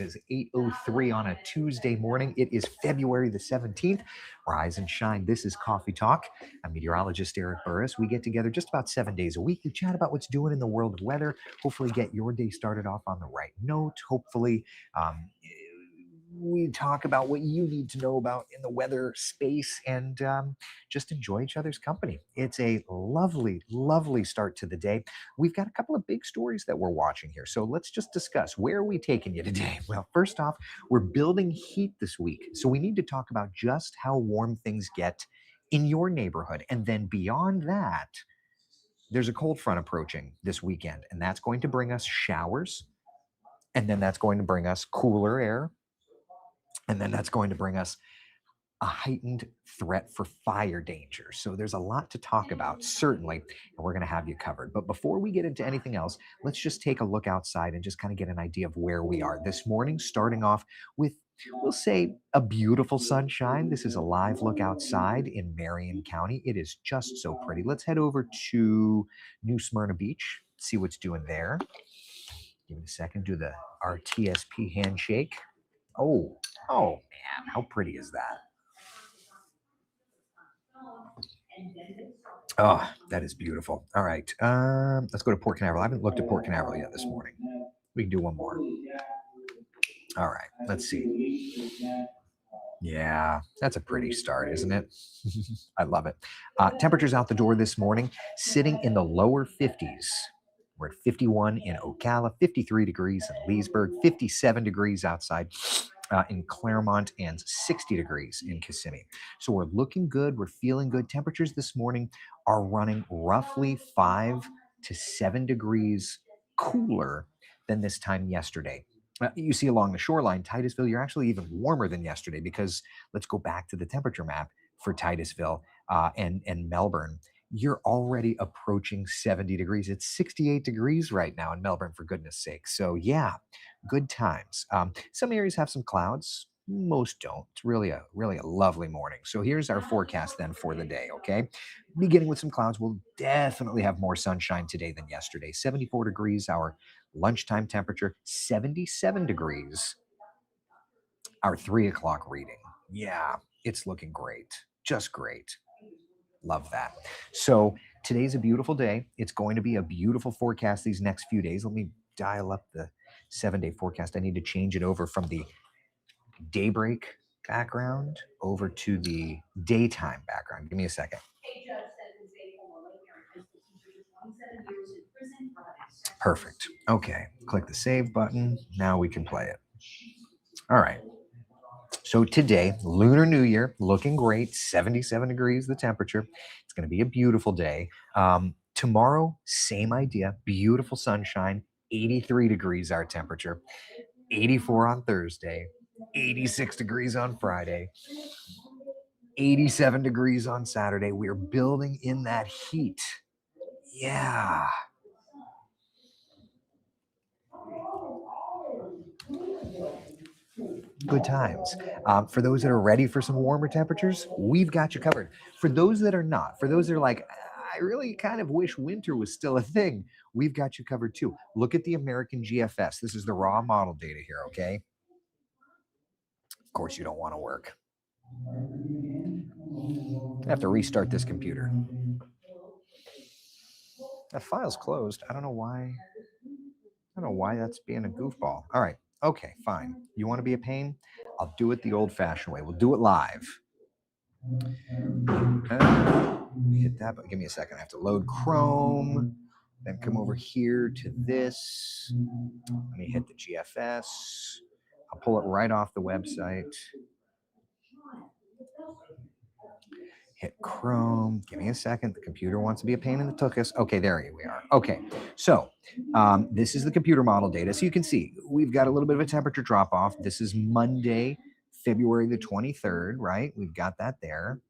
It is 8:03 on a Tuesday morning. It is February the 17th. Rise and shine. This is Coffee Talk. I'm meteorologist Eric Burris. We get together just about 7 days a week. We chat about what's doing in the world of weather. Hopefully, get your day started off on the right note. Hopefully, we talk about what you need to know about in the weather space and just enjoy each other's company. It's a lovely, lovely start to the day. We've got a couple of big stories that we're watching here. So let's just discuss, where are we taking you today? Well, first off, we're building heat this week. So we need to talk about just how warm things get in your neighborhood. And then beyond that, there's a cold front approaching this weekend, and that's going to bring us showers. And then that's going to bring us cooler air. And then that's going to bring us a heightened threat for fire danger. So there's a lot to talk about, certainly, and we're going to have you covered. But before we get into anything else, let's just take a look outside and just kind of get an idea of where we are this morning, starting off with, we'll say, a beautiful sunshine. This is a live look outside in Marion County. It is just so pretty. Let's head over to New Smyrna Beach, see what's doing there. Give me a second, do the RTSP handshake. Oh man, how pretty is that? Oh, that is beautiful. All right, let's go to Port Canaveral. I haven't looked at Port Canaveral yet this morning. We can do one more. All right, let's see. Yeah, that's a pretty start, isn't it? I love it. Temperatures out the door this morning, sitting in the lower 50s. We're at 51 in Ocala, 53 degrees in Leesburg, 57 degrees outside in Claremont, and 60 degrees in Kissimmee. So we're looking good. We're feeling good. Temperatures this morning are running roughly 5 to 7 degrees cooler than this time yesterday. You see along the shoreline, Titusville, you're actually even warmer than yesterday, because let's go back to the temperature map for Titusville and Melbourne. You're already approaching 70 degrees. It's 68 degrees right now in Melbourne, for goodness sake. So yeah, good times. Some areas have some clouds. Most don't. It's really a lovely morning. So here's our forecast then for the day, okay? Beginning with some clouds, we'll definitely have more sunshine today than yesterday. 74 degrees, our lunchtime temperature, 77 degrees, our 3 o'clock reading. Yeah, it's looking great. Just great. Love that. So today's a beautiful day. It's going to be a beautiful forecast these next few days. Let me dial up the 7-day forecast. I need to change it over from the daybreak background over to the daytime background. Give me a second. Perfect. Okay. Click the save button. Now we can play it. All right. So today, Lunar New Year, looking great, 77 degrees the temperature. It's going to be a beautiful day. Tomorrow, same idea, beautiful sunshine, 83 degrees our temperature, 84 on Thursday, 86 degrees on Friday, 87 degrees on Saturday. We're building in that heat. Yeah. Good times. For those that are ready for some warmer temperatures, we've got you covered. For those that are not, for those that are like, I really kind of wish winter was still a thing, we've got you covered too. Look at the American GFS. This is the raw model data here, okay? Of course, you don't want to work. I have to restart this computer. That file's closed. I don't know why. I don't know why that's being a goofball. All right. Okay, fine. You want to be a pain? I'll do it the old-fashioned way. We'll do it live. Hit that, but give me a second. I have to load Chrome, then come over here to this. Let me hit the GFS. I'll pull it right off the website. Hit Chrome. Give me a second. The computer wants to be a pain in the tuchus. Okay, there we are. Okay, so this is the computer model data. So you can see we've got a little bit of a temperature drop off. This is Monday, February the 23rd, right? We've got that there.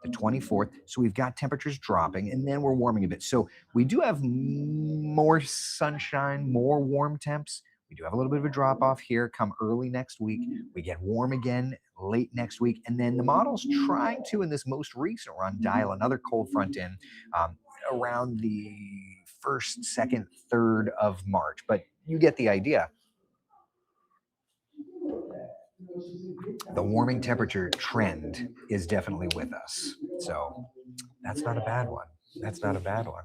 The 24th. So we've got temperatures dropping, and then we're warming a bit. So we do have more sunshine, more warm temps. We do have a little bit of a drop off here come early next week. We get warm again late next week. And then the model's trying to, in this most recent run, dial another cold front in around the 1st, 2nd, 3rd of March. But you get the idea. The warming temperature trend is definitely with us. So that's not a bad one. That's not a bad one.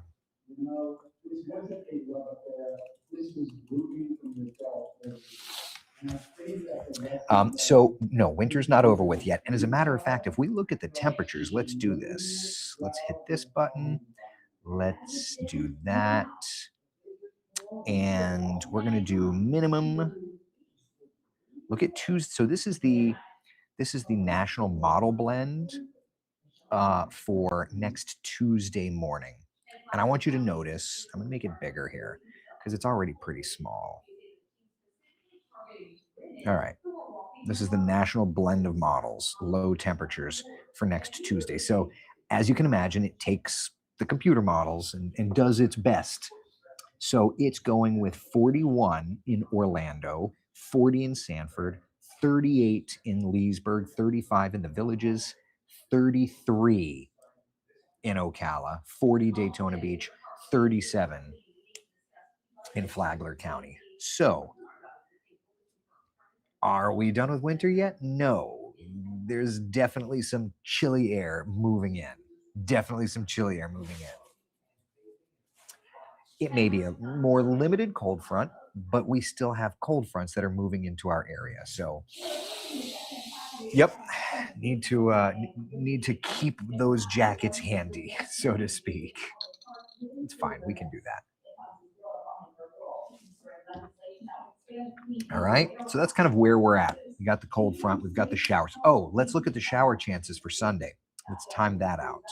So no, winter's not over with yet. And as a matter of fact, if we look at the temperatures, let's do this. Let's hit this button. Let's do that. And we're going to do minimum. Look at Tuesday. So this is the national model blend for next Tuesday morning. And I want you to notice, I'm going to make it bigger here because it's already pretty small. All right. This is the national blend of models, low temperatures for next Tuesday. So as you can imagine, it takes the computer models and does its best. So it's going with 41 in Orlando, 40 in Sanford, 38 in Leesburg, 35 in the Villages, 33 in Ocala, 40 Daytona Beach, 37 in Flagler County. So are we done with winter yet? No. There's definitely some chilly air moving in. Definitely some chilly air moving in. It may be a more limited cold front, but we still have cold fronts that are moving into our area. So, yep, need to keep those jackets handy, so to speak. It's fine. We can do that. All right. So that's kind of where we're at. We got the cold front. We've got the showers. Oh, let's look at the shower chances for Sunday. Let's time that out.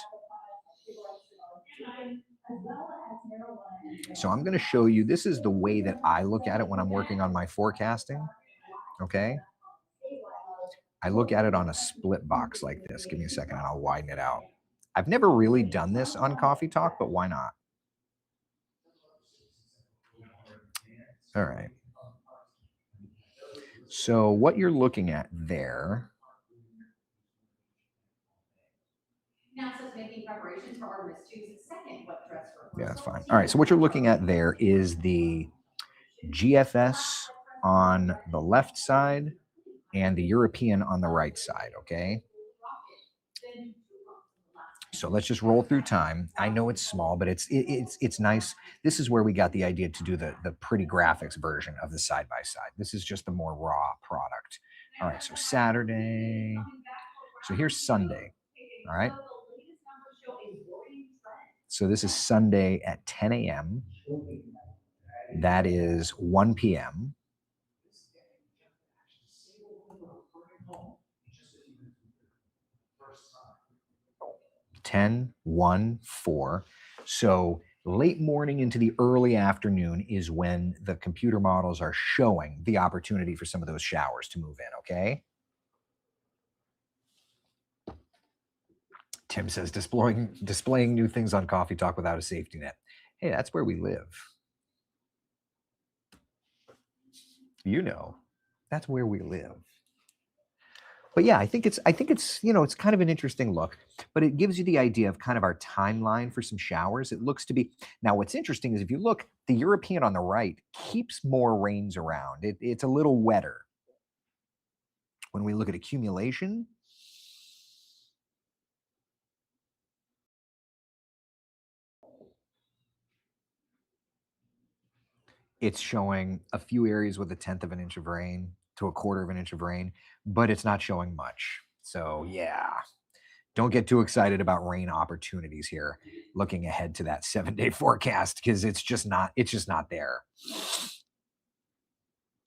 So I'm going to show you, this is the way that I look at it when I'm working on my forecasting. Okay. I look at it on a split box like this. Give me a second and I'll widen it out. I've never really done this on Coffee Talk, but why not? All right. So what you're looking at there. Yeah, that's fine. All right. So what you're looking at there is the GFS on the left side and the European on the right side. Okay. So let's just roll through time. I know it's small, but it's nice. This is where we got the idea to do the pretty graphics version of the side by side. This is just the more raw product. All right, so Saturday. So here's Sunday. All right. So this is Sunday at 10 a.m. That is 1 p.m. 10, 1, 4. So late morning into the early afternoon is when the computer models are showing the opportunity for some of those showers to move in, okay? Tim says, displaying new things on Coffee Talk without a safety net. Hey, that's where we live. You know, that's where we live. But yeah, I think it's it's kind of an interesting look, but it gives you the idea of kind of our timeline for some showers. It looks to be, now what's interesting is if you look, the European on the right keeps more rains around. It's a little wetter. When we look at accumulation, it's showing a few areas with 1/10 of an inch of rain to 1/4 of an inch of rain, but it's not showing much. So yeah, don't get too excited about rain opportunities here looking ahead to that 7-day forecast because it's just not there.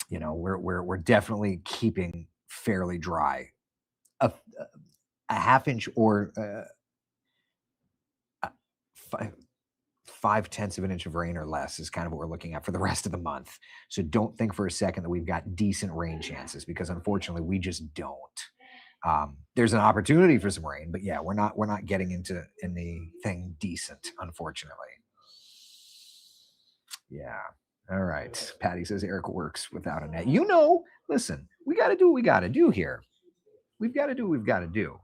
You know, we're definitely keeping fairly dry. A 1/2 inch or 5/10 of an inch of rain or less is kind of what we're looking at for the rest of the month. So don't think for a second that we've got decent rain chances because unfortunately we just don't. There's an opportunity for some rain, but yeah, we're not getting into anything decent, unfortunately. Yeah. All right. Patty says Eric works without a net. Listen, we got to do what we got to do here. We've got to do what we've got to do.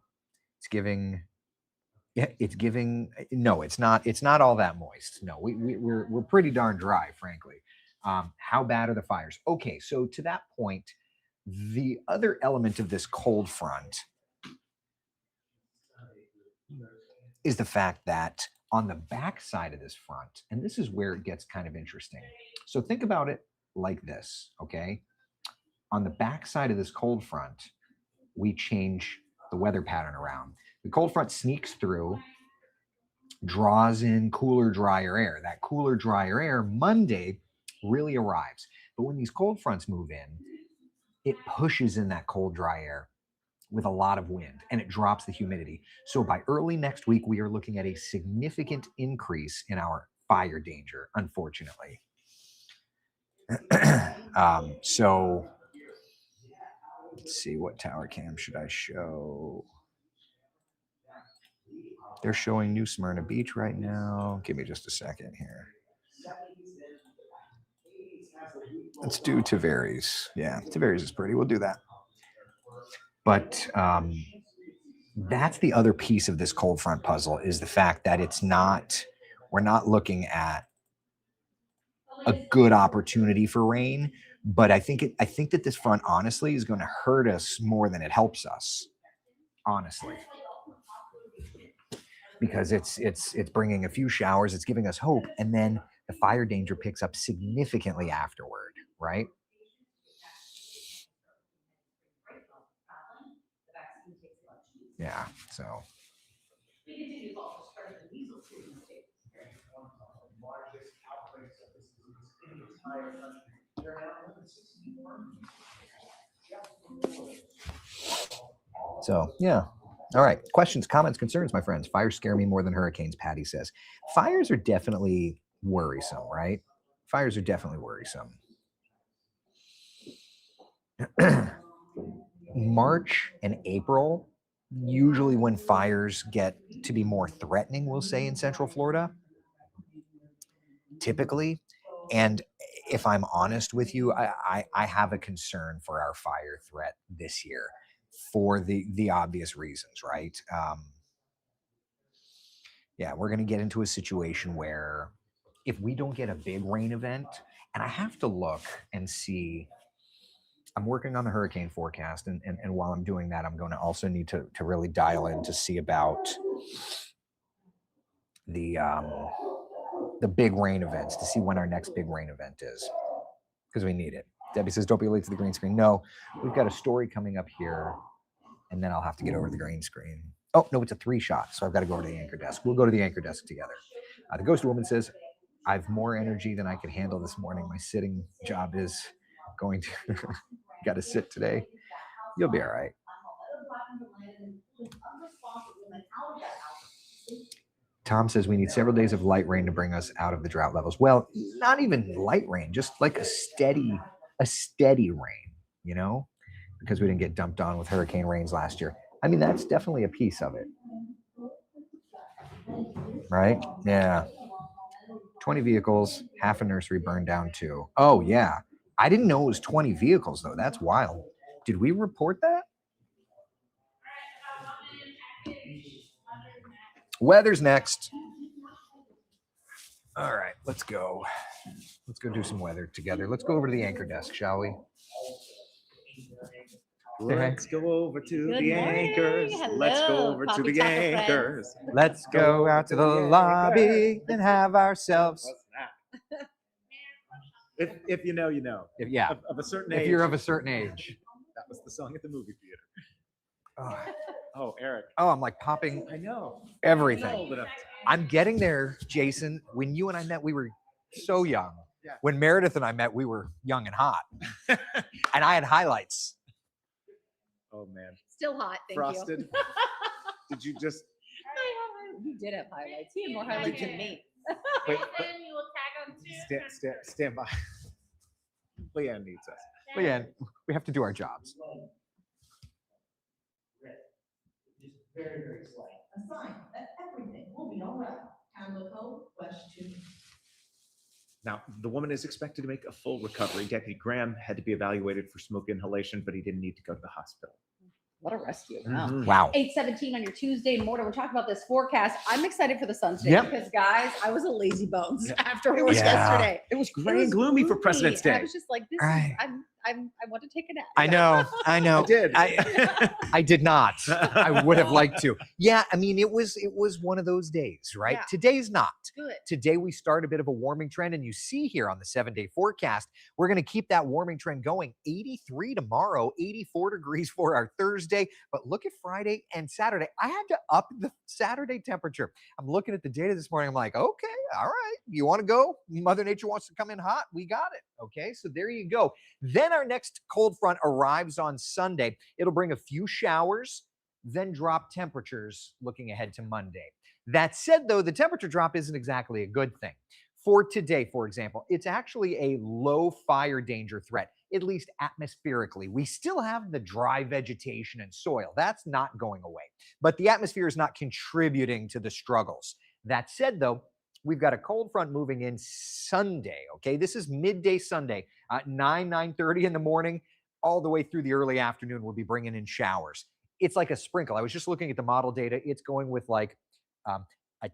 It's giving. Yeah, it's giving. No, it's not. It's not all that moist. No, we're pretty darn dry, frankly. How bad are the fires? Okay, so to that point, The other element of this cold front is the fact that on the back side of this front, and this is where it gets kind of interesting. So think about it like this, okay? On the back side of this cold front, we change the weather pattern around. The cold front sneaks through, draws in cooler, drier air. That cooler, drier air Monday really arrives. But when these cold fronts move in, it pushes in that cold, dry air with a lot of wind, and it drops the humidity. So by early next week, we are looking at a significant increase in our fire danger, unfortunately. So let's see, what tower cam should I show? They're showing New Smyrna Beach right now. Give me just a second here. Let's do Tavares. Yeah, Tavares is pretty. We'll do that. But that's the other piece of this cold front puzzle, is the fact that we're not looking at a good opportunity for rain. But I think that this front honestly is going to hurt us more than it helps us, honestly, because it's bringing a few showers, it's giving us hope, and then the fire danger picks up significantly afterward, right? Yeah, so. So, yeah. All right. Questions, comments, concerns, my friends. Fires scare me more than hurricanes, Patty says. Fires are definitely worrisome, right? Fires are definitely worrisome. March and April, usually when fires get to be more threatening, we'll say, in Central Florida, typically. And if I'm honest with you, I have a concern for our fire threat this year for the obvious reasons, right? Yeah, we're going to get into a situation where if we don't get a big rain event, and I have to look and see, I'm working on the hurricane forecast, and while I'm doing that, I'm going to also need to really dial in to see about the big rain events, to see when our next big rain event is, because we need it. Debbie says, don't be late to the green screen. No, we've got a story coming up here, and then I'll have to get over to the green screen. Oh, no, it's a 3-shot, so I've got to go over to the anchor desk. We'll go to the anchor desk together. The Ghost Woman says, I've more energy than I could handle this morning. My sitting job is going to, got to sit today. You'll be all right. Tom says we need several days of light rain to bring us out of the drought levels. Well, not even light rain, just like a steady rain, you know, because we didn't get dumped on with hurricane rains last year. I mean, that's definitely a piece of it. Right? Yeah. 20 vehicles, half a nursery burned down too. Oh, yeah. I didn't know it was 20 vehicles, though. That's wild. Did we report that? Weather's next. All right, let's go. Let's go do some weather together. Let's go over to the anchor desk, shall we? Let's go over to the anchors. Let's go over to the anchors. Let's go out to the lobby and have ourselves. If you know, you know. If, yeah. Of a certain age. If you're of a certain age. That was the song at the movie theater. Oh, Eric. Oh, I'm like popping. I know. Everything. I'm getting there, Jason. When you and I met, we were so young. Yeah. When Meredith and I met, we were young and hot. And I had highlights. Oh, man. Still hot, thank Frosted. you. Did you just... You did have highlights. He had more highlights than me. Wait, stand by. Leanne needs us. Leanne, we have to do our jobs. Just very, very slight. A sign that everything will be all right. Pamela Cole, question. Now, the woman is expected to make a full recovery. Deputy Graham had to be evaluated for smoke inhalation, but he didn't need to go to the hospital. What a rescue. Wow. Mhm. Wow. 8:17 on your Tuesday morning. We're talking about this forecast. I'm excited for the sun today because, guys, I was a lazy bones afterwards yesterday. It was gray and gloomy for President's Day. I was just like, this Right. is, I want to take a nap. I know. I did. I did not. I would have liked to. Yeah, I mean, it was one of those days, right? Yeah. Today's not. Good. Today we start a bit of a warming trend, and you see here on the 7-day forecast, we're going to keep that warming trend going. 83 tomorrow, 84 degrees for our Thursday. But look at Friday and Saturday. I had to up the Saturday temperature. I'm looking at the data this morning. I'm like, okay, all right. You want to go? Mother Nature wants to come in hot. We got it. Okay, so there you go. Then our next cold front arrives on Sunday. It'll bring a few showers, then drop temperatures looking ahead to Monday. That said, though, the temperature drop isn't exactly a good thing. For today, for example, it's actually a low fire danger threat, at least atmospherically. We still have the dry vegetation and soil. That's not going away. But the atmosphere is not contributing to the struggles. That said, though, we've got a cold front moving in Sunday, okay? This is midday Sunday at 9:30 in the morning, all the way through the early afternoon. We'll be bringing in showers. It's like a sprinkle. I was just looking at the model data. It's going with like a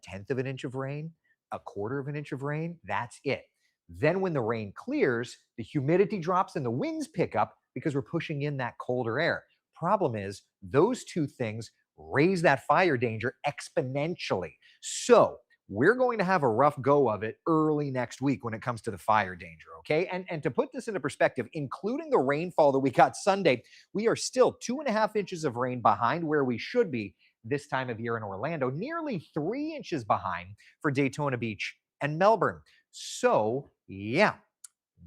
tenth of an inch of rain, a quarter of an inch of rain. That's it. Then when the rain clears, the humidity drops and the winds pick up because we're pushing in that colder air. Problem is, those two things raise that fire danger exponentially. So we're going to have a rough go of it early next week when it comes to the fire danger, okay? And to put this into perspective, including the rainfall that we got Sunday, we are still 2.5 inches of rain behind where we should be this time of year in Orlando, nearly 3 inches behind for Daytona Beach and Melbourne. So, yeah,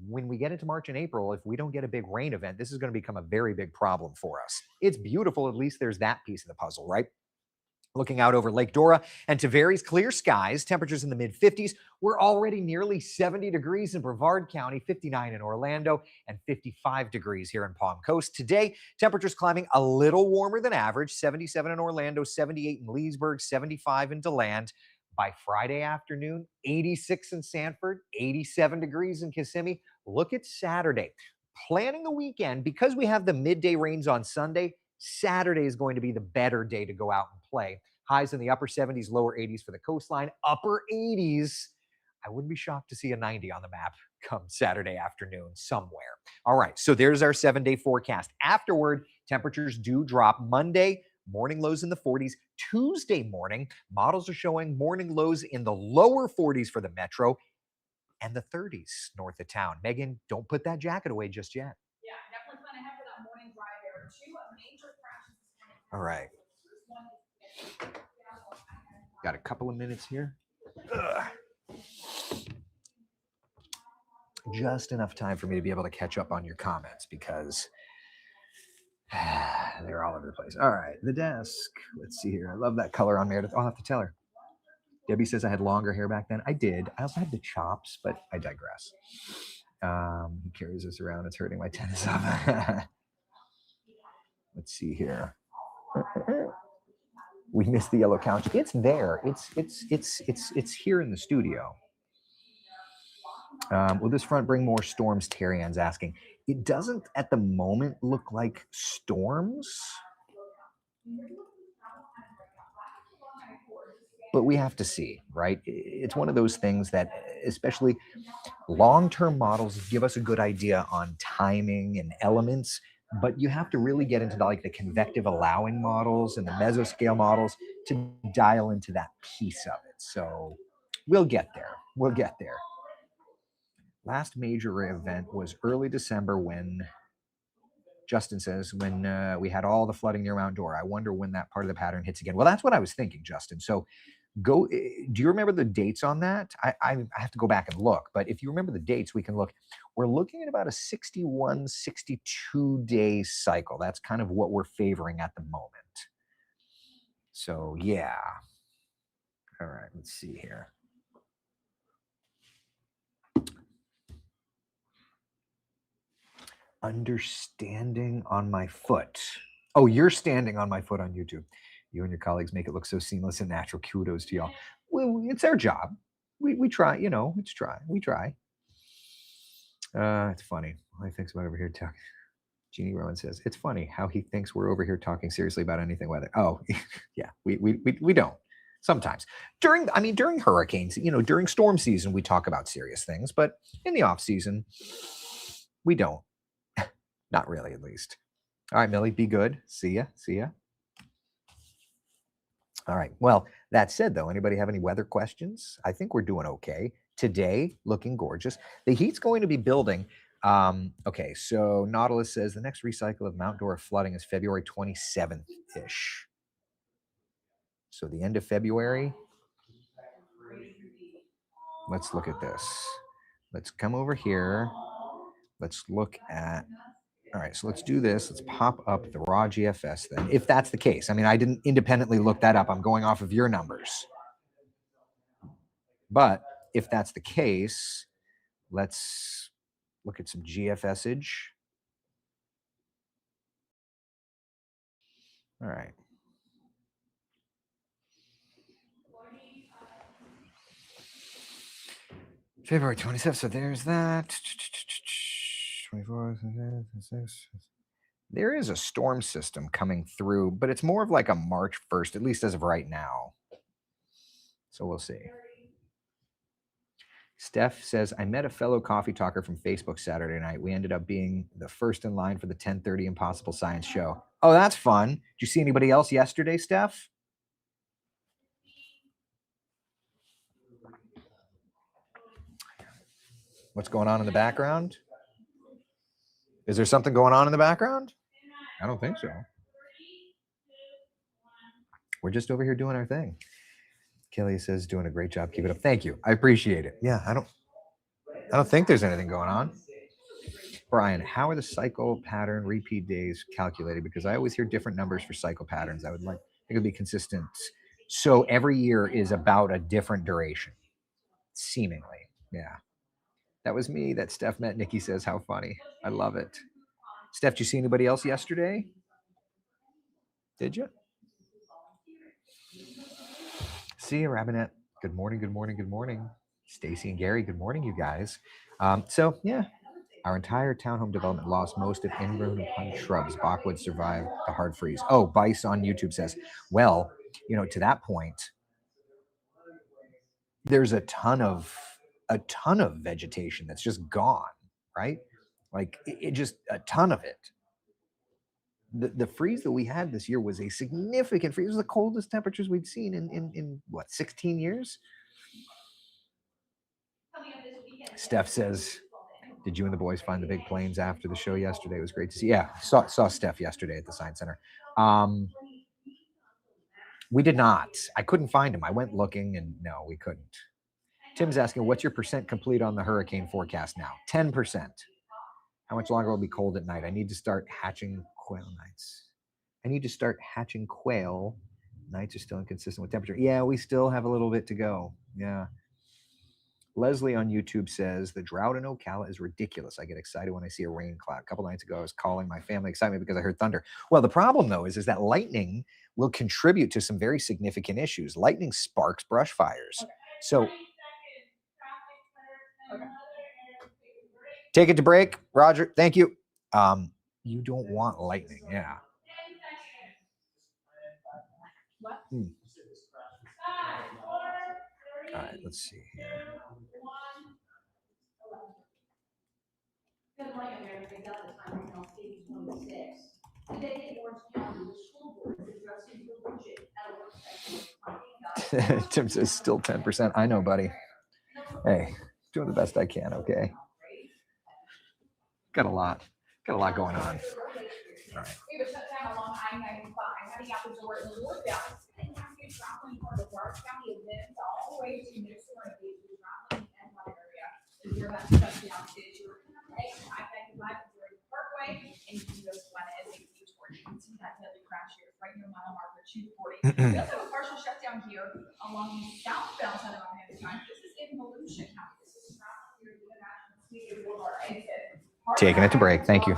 when we get into March and April, if we don't get a big rain event, this is going to become a very big problem for us. It's beautiful. At least there's that piece of the puzzle, right? Looking out over Lake Dora and Tavares, clear skies, temperatures in the mid-50s. We're already nearly 70 degrees in Brevard County, 59 in Orlando, and 55 degrees here in Palm Coast. Today, temperatures climbing a little warmer than average, 77 in Orlando, 78 in Leesburg, 75 in DeLand. By Friday afternoon, 86 in Sanford, 87 degrees in Kissimmee. Look at Saturday. Planning the weekend, because we have the midday rains on Sunday, Saturday is going to be the better day to go out and play. Highs in the upper 70s, lower 80s for the coastline, upper 80s. I wouldn't be shocked to see a 90 on the map come Saturday afternoon somewhere. All right, so there's our 7-day forecast. Afterward, temperatures do drop. Monday, morning lows in the 40s. Tuesday morning, models are showing morning lows in the lower 40s for the metro and the 30s north of town. Megan, don't put that jacket away just yet. Yeah, definitely plan ahead for that morning drive. There are two major crashes this morning. All right. Got a couple of minutes here. Ugh. Just enough time for me to be able to catch up on your comments because they're all over the place. All right, the desk. Let's see here. I love that color on Meredith. I'll have to tell her. Debbie says I had longer hair back then. I did. I also had the chops, but I digress. He carries this around. It's hurting my tennis off. Let's see here. We missed the yellow couch. It's there. It's here in the studio. Will this front bring more storms? Terry Ann's asking. It doesn't at the moment look like storms, but we have to see, right? It's one of those things that, especially long-term models, give us a good idea on timing and elements, but you have to really get into like the convective allowing models and the mesoscale models to dial into that piece of it. So we'll get there. We'll get there. Last major event was early December when Justin says, when we had all the flooding near Mount Dora. I wonder when that part of the pattern hits again. Well, that's what I was thinking, Justin. So do you remember the dates on that? I have to go back and look, but if you remember the dates, we can look. We're looking at about a 61, 62 day cycle. That's kind of what we're favoring at the moment. So yeah. All right, let's see here. Understanding on my foot. Oh, you're standing on my foot on YouTube. You and your colleagues make it look so seamless and natural. Kudos to y'all. Well, it's our job. We try, you know, we try. It's funny. All he thinks about over here talking. Jeannie Rowan says, it's funny how he thinks we're over here talking seriously about anything weather. Oh, yeah, we don't. Sometimes during hurricanes, you know, during storm season, we talk about serious things, but in the off season, we don't. Not really, at least. All right, Millie, be good. See ya. See ya. All right. Well, that said, though, anybody have any weather questions? I think we're doing okay. Today, looking gorgeous. The heat's going to be building. Okay, so Nautilus says the next recycle of Mount Dora flooding is February 27th-ish. So the end of February. Let's look at this. Let's come over here. Let's look at, all right, so let's do this. Let's pop up the raw GFS then, if that's the case. I mean, I didn't independently look that up. I'm going off of your numbers. But if that's the case, let's look at some GFSage. All right. February 27th, so there's that. 24, 26. There is a storm system coming through, but it's more of like a March 1st, at least as of right now. So we'll see. Steph says, I met a fellow coffee talker from Facebook Saturday night. We ended up being the first in line for the 10:30 Impossible Science show. Oh, that's fun. Did you see anybody else yesterday, Steph? What's going on in the background? Is there something going on in the background? I don't think so. We're just over here doing our thing. Kelly says, doing a great job. Keep it up. Thank you. I appreciate it. Yeah, I don't think there's anything going on. Brian, how are the cycle pattern repeat days calculated? Because I always hear different numbers for cycle patterns. I would like it to be consistent. So every year is about a different duration, seemingly. Yeah. That was me that Steph met. Nikki says, how funny. I love it. Steph, did you see anybody else yesterday? Did you? See you, Robinette. Good morning, good morning, good morning. Stacy and Gary, good morning, you guys. So, yeah, our entire townhome development lost most of ingrown and pine shrubs. Bachwood survived the hard freeze. Oh, Bice on YouTube says, well, you know, to that point, there's a ton of vegetation that's just gone, right? Like it just a ton of it. The freeze that we had this year was a significant freeze. It was the coldest temperatures we'd seen in what, 16 years? Steph says, did you and the boys find the big planes after the show yesterday? It was great to see. Yeah, saw Steph yesterday at the Science Center. We did not. I couldn't find him. I went looking and no, we couldn't. Tim's asking, what's your percent complete on the hurricane forecast now? 10%. How much longer will it be cold at night? I need to start hatching quail nights. Nights are still inconsistent with temperature. Yeah, we still have a little bit to go. Yeah. Leslie on YouTube says, the drought in Ocala is ridiculous. I get excited when I see a rain cloud. A couple nights ago, I was calling my family excitement because I heard thunder. Well, the problem, though, is that lightning will contribute to some very significant issues. Lightning sparks brush fires. So take it to break. Roger, thank you. You don't want lightning. Yeah. All right, let's see here. Tim says still 10%. I know, buddy. Hey, doing the best I can, okay? Got a lot going on. All right. Partial shutdown here along the southbound side of Manhattan. This is involution. Taking it to break. Thank you.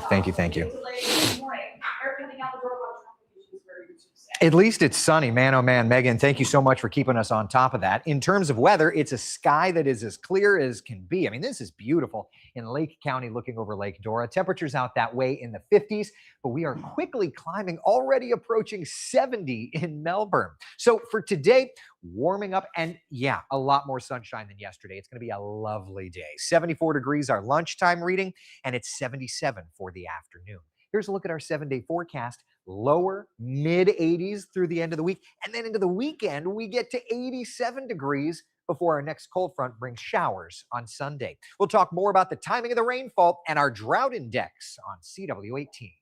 At least it's sunny, man. Oh man, Megan, thank you so much for keeping us on top of that. In terms of weather, it's a sky that is as clear as can be. I mean, this is beautiful. in Lake County looking over Lake Dora. Temperatures out that way in the 50s, but we are quickly climbing, already approaching 70 in Melbourne. So for today, warming up and yeah, a lot more sunshine than yesterday. It's going to be a lovely day. 74 degrees our lunchtime reading, and it's 77 for the afternoon. Here's a look at our 7-day forecast. Lower mid 80s through the end of the week. And then into the weekend, we get to 87 degrees before our next cold front brings showers on Sunday. We'll talk more about the timing of the rainfall and our drought index on CW18.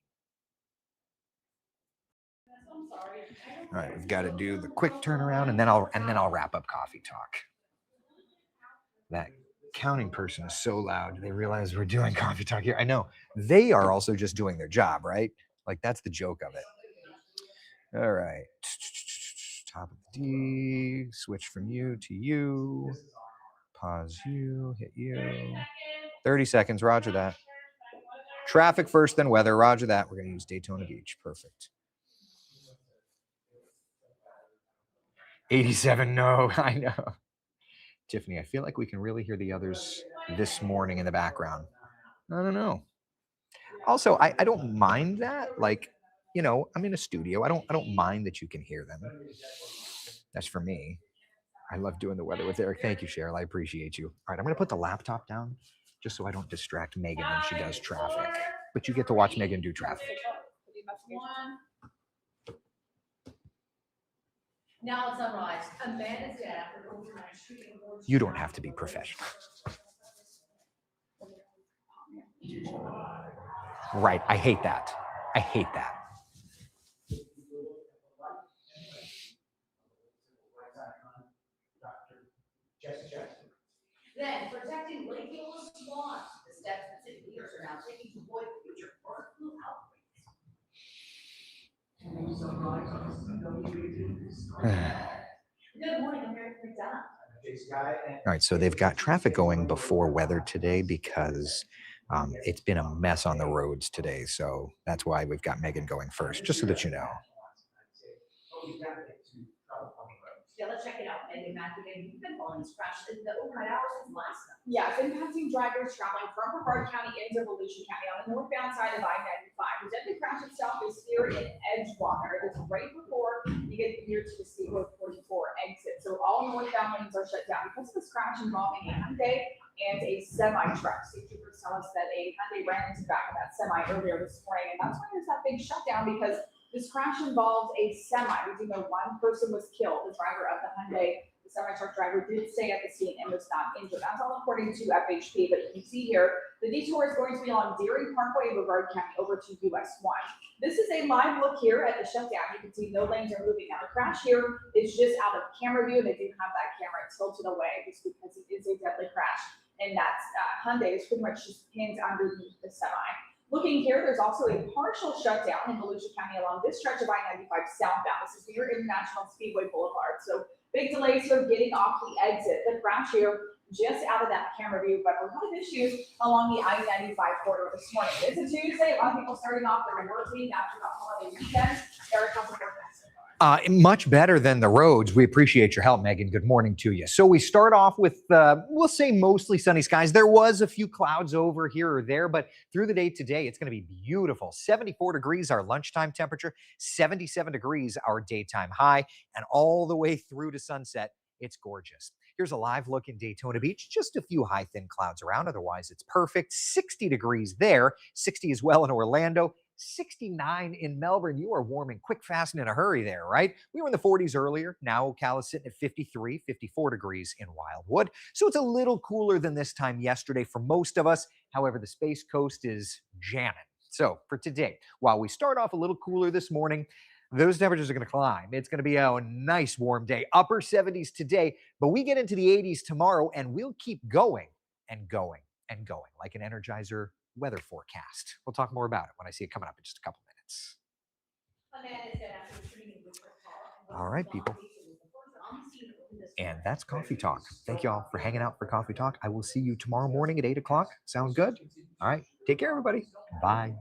All right, we've got to do the quick turnaround, and then I'll wrap up coffee talk. That counting person is so loud. They realize we're doing coffee talk here. I know. They are also just doing their job, right? Like, that's the joke of it. All right. Top of the D. Switch from you to you. Pause you. Hit you. 30 seconds. Roger that. Traffic first, then weather. Roger that. We're going to use Daytona Beach. Perfect. 87. No, I know. Tiffany, I feel like we can really hear the others this morning in the background. I don't know. Also, I don't mind that. Like, you know, I'm in a studio. I don't mind that you can hear them. That's for me. I love doing the weather with Eric. Thank you, Cheryl. I appreciate you. All right, I'm going to put the laptop down just so I don't distract Megan when she does traffic. But you get to watch Megan do traffic. Now it's sunrise. A man is dead after overnight shooting. You don't have to be professional. Right. I hate that. I hate that. Then protecting Lakeville's swamp. The steps that city leaders are now taking to avoid future bird flu outbreaks. Good morning, I'm Eric McDonough. All right, so they've got traffic going before weather today because it's been a mess on the roads today. So that's why we've got Megan going first, just so that you know. Yeah, let's check it out. Megan Matthew, you've been following this crash in the overnight hours since last night. Yeah, it's impacting drivers traveling from Brevard County into Volusia County on the northbound side of I-95. The deadly crash itself is here in Edgewater. It's right before you get here to the Speedway 44 exit. So all northbound lanes are shut down because of this crash involving a Hyundai and a semi-truck. State troopers tell us that a Hyundai ran into the back of that semi earlier this morning, and that's why there's that big shutdown, because this crash involved a semi. We do know one person was killed, the driver of the Hyundai. The semi-truck driver did stay at the scene and was not injured. That's all according to FHP, but you can see here, the detour is going to be along Deering Parkway, Brevard County, over to US 1. This is a live look here at the shutdown. You can see no lanes are moving. Now the crash here is just out of camera view. They do have that camera tilted away just because it is a deadly crash. And that's Hyundai is pretty much just pinned underneath the semi. Looking here, there's also a partial shutdown in Volusia County along this stretch of I-95 southbound. This is near International Speedway Boulevard. So big delays here getting off the exit. The crash here just out of that camera view, but a lot of issues along the I-95 corridor this morning. It's a Tuesday. A lot of people starting off their work week after the holiday weekend. Eric, how's the forecast? Much better than the roads. We appreciate your help, Megan. Good morning to you. So we start off with, we'll say mostly sunny skies. There was a few clouds over here or there, but through the day today, it's going to be beautiful. 74 degrees our lunchtime temperature, 77 degrees our daytime high, and all the way through to sunset, it's gorgeous. Here's a live look in Daytona Beach. Just a few high, thin clouds around. Otherwise, it's perfect. 60 degrees there. 60 as well in Orlando. 69 in Melbourne. You are warming quick, fast, and in a hurry there, right? We were in the 40s earlier. Now Ocala is sitting at 53, 54 degrees in Wildwood. So it's a little cooler than this time yesterday for most of us. However, the Space Coast is jamming. So for today, while we start off a little cooler this morning, those temperatures are going to climb. It's going to be a nice warm day. Upper 70s today, but we get into the 80s tomorrow, and we'll keep going and going and going like an Energizer weather forecast. We'll talk more about it when I see it coming up in just a couple minutes. All right, people. And that's Coffee Talk. Thank you all for hanging out for Coffee Talk. I will see you tomorrow morning at 8 o'clock. Sound good? All right. Take care, everybody. Bye.